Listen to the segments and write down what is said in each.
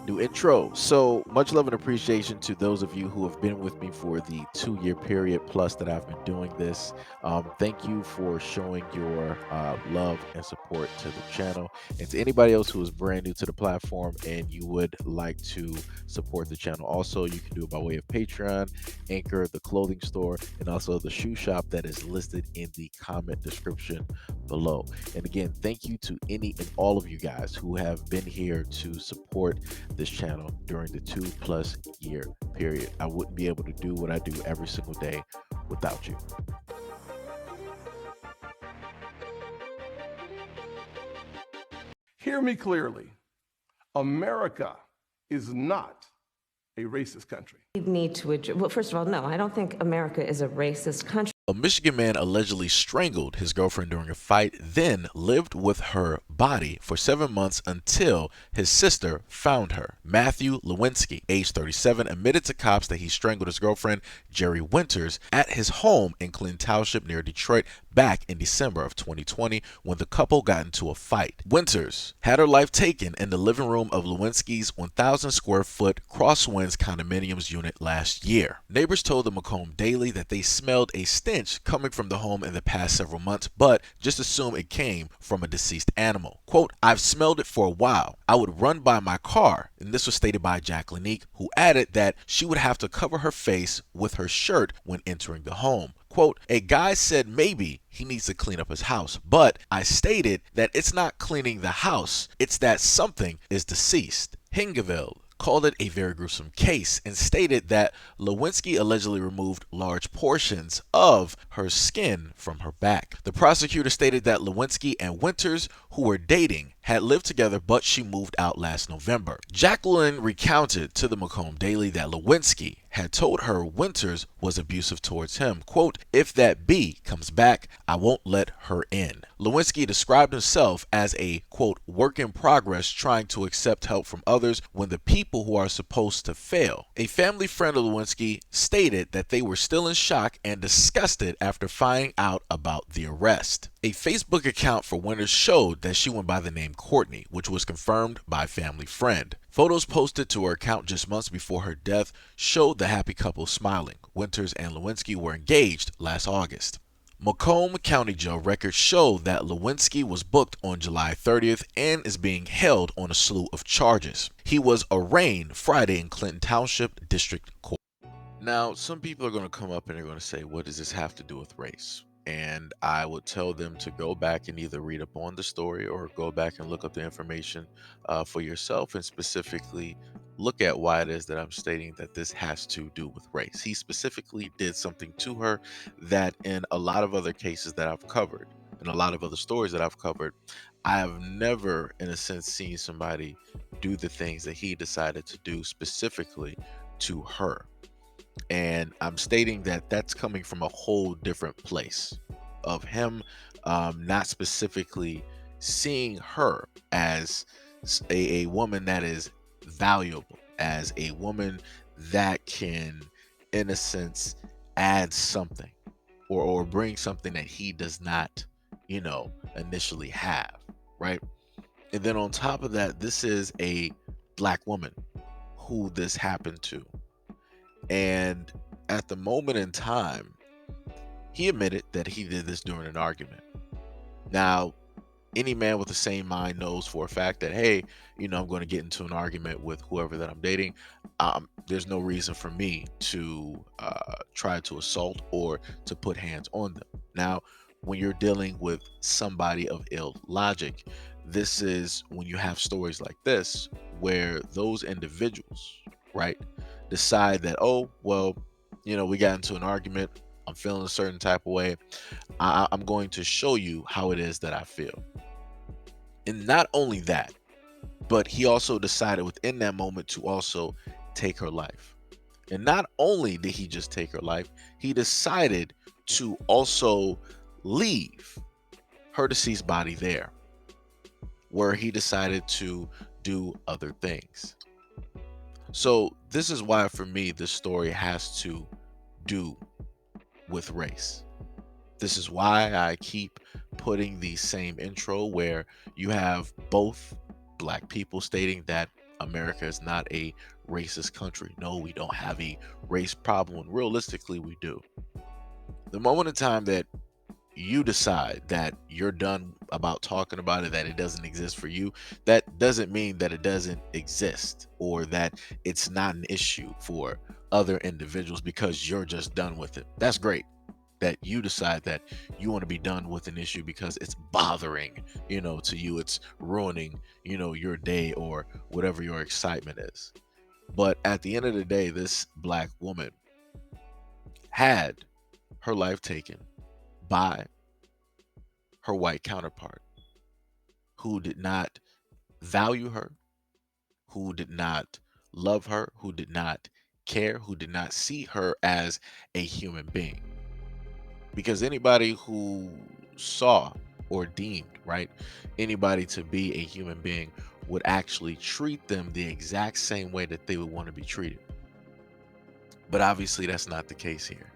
New intro. So much love and appreciation to those of you who have been with me for the 2 year period plus that I've been doing this. Thank you for showing your love and support to the channel. And to anybody else who is brand new to the platform and you would like to support the channel, also, you can do it by way of Patreon, Anchor, the clothing store, and also the shoe shop that is listed in the comment description below. And again, thank you to any and all of you guys who have been here to support this channel during the 2+ year period. I wouldn't be able to do what I do every single day without you. Hear me clearly. America is not a racist country. We need to address, well, first of all, no, I don't think America is a racist country. A Michigan man allegedly strangled his girlfriend during a fight, then lived with her body for 7 months until his sister found her. Matthew Lewinski, age 37, admitted to cops that he strangled his girlfriend, Jerri Winters, at his home in Clinton Township near Detroit back in December of 2020 when the couple got into a fight. Winters had her life taken in the living room of Lewinski's 1,000 square foot Crosswinds condominiums unit last year. Neighbors told the Macomb Daily that they smelled a stench coming from the home in the past several months, but just assume it came from a deceased animal. Quote, "I've smelled it for a while. I would run by my car," and this was stated by Jacqueline, who added that she would have to cover her face with her shirt when entering the home. Quote, "A guy said maybe he needs to clean up his house, but I stated that it's not cleaning the house, it's that something is deceased." Hingeveld called it a very gruesome case and stated that Lewinski allegedly removed large portions of her skin from her back. The prosecutor stated that Lewinski and Winters, who were dating, had lived together, but she moved out last November. Jacqueline recounted to the Macomb Daily that Lewinski had told her Winters was abusive towards him. Quote, "If that B comes back, I won't let her in." Lewinski described himself as a, quote, "work in progress trying to accept help from others when the people who are supposed to fail." A family friend of Lewinski stated that they were still in shock and disgusted after finding out about the arrest. A Facebook account for Winters showed that she went by the name Courtney, which was confirmed by a family friend. Photos posted to her account just months before her death showed the happy couple smiling. Winters and Lewinski were engaged last August. Macomb County Jail records show that Lewinski was booked on July 30th and is being held on a slew of charges. He was arraigned Friday in Clinton Township District Court. Now, some people are going to come up and they're going to say, what does this have to do with race? And I would tell them to go back and either read up on the story or go back and look up the information for yourself and specifically look at why it is that I'm stating that this has to do with race. He specifically did something to her that in a lot of other cases that I've covered, and a lot of other stories that I've covered, I have never, in a sense, seen somebody do the things that he decided to do specifically to her. And I'm stating that that's coming from a whole different place of him not specifically seeing her as a woman that is valuable, as a woman that can, in a sense, add something or bring something that he does not, initially have, right? And then on top of that, this is a black woman who this happened to. And at the moment in time, he admitted that he did this during an argument. Now, any man with the same mind knows for a fact that, hey, I'm going to get into an argument with whoever that I'm dating. There's no reason for me to try to assault or to put hands on them. Now, when you're dealing with somebody of ill logic, this is when you have stories like this where those individuals, right, decide that, oh, well, we got into an argument. I'm feeling a certain type of way. I'm going to show you how it is that I feel. And not only that, but he also decided within that moment to also take her life. And not only did he just take her life, he decided to also leave her deceased body there, where he decided to do other things. So this is why, for me, this story has to do with race. This is why I keep putting the same intro where you have both black people stating that America is not a racist country. No, we don't have a race problem. And realistically, we do. The moment in time that you decide that you're done about talking about it, that it doesn't exist for you, that doesn't mean that it doesn't exist or that it's not an issue for other individuals because you're just done with it. That's great that you decide that you want to be done with an issue because it's bothering, to you, it's ruining, your day or whatever your excitement is. But at the end of the day, this black woman had her life taken by her white counterpart who did not value her, who did not love her, who did not care, who did not see her as a human being. Because anybody who saw or deemed, right, anybody to be a human being would actually treat them the exact same way that they would want to be treated. But obviously that's not the case here.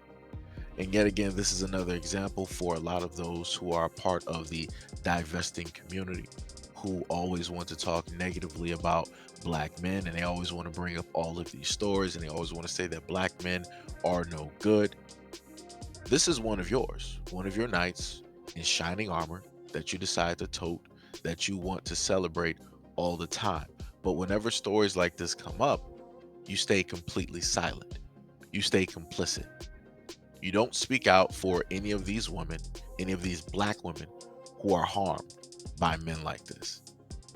And yet again, this is another example for a lot of those who are a part of the divesting community, who always want to talk negatively about black men, and they always want to bring up all of these stories, and they always want to say that black men are no good. This is one of yours, one of your knights in shining armor that you decide to tote, that you want to celebrate all the time. But whenever stories like this come up, you stay completely silent. You stay complicit. You don't speak out for any of these women, any of these black women who are harmed by men like this.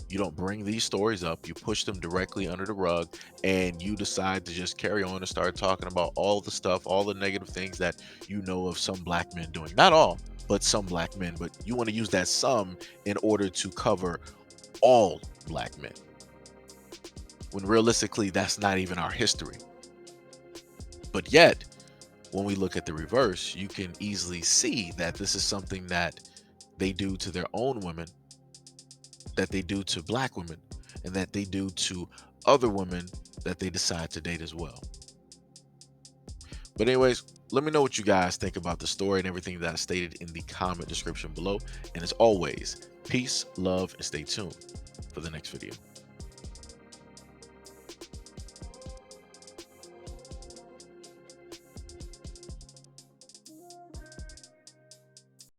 You don't bring these stories up, you push them directly under the rug, and you decide to just carry on and start talking about all the stuff, all the negative things that you know of some black men doing. Not all, but some black men. But you want to use that some in order to cover all black men, when realistically that's not even our history. But yet, when we look at the reverse, you can easily see that this is something that they do to their own women, that they do to black women, and that they do to other women that they decide to date as well. But anyways, let me know what you guys think about the story and everything that I stated in the comment description below. And as always, peace, love, and stay tuned for the next video.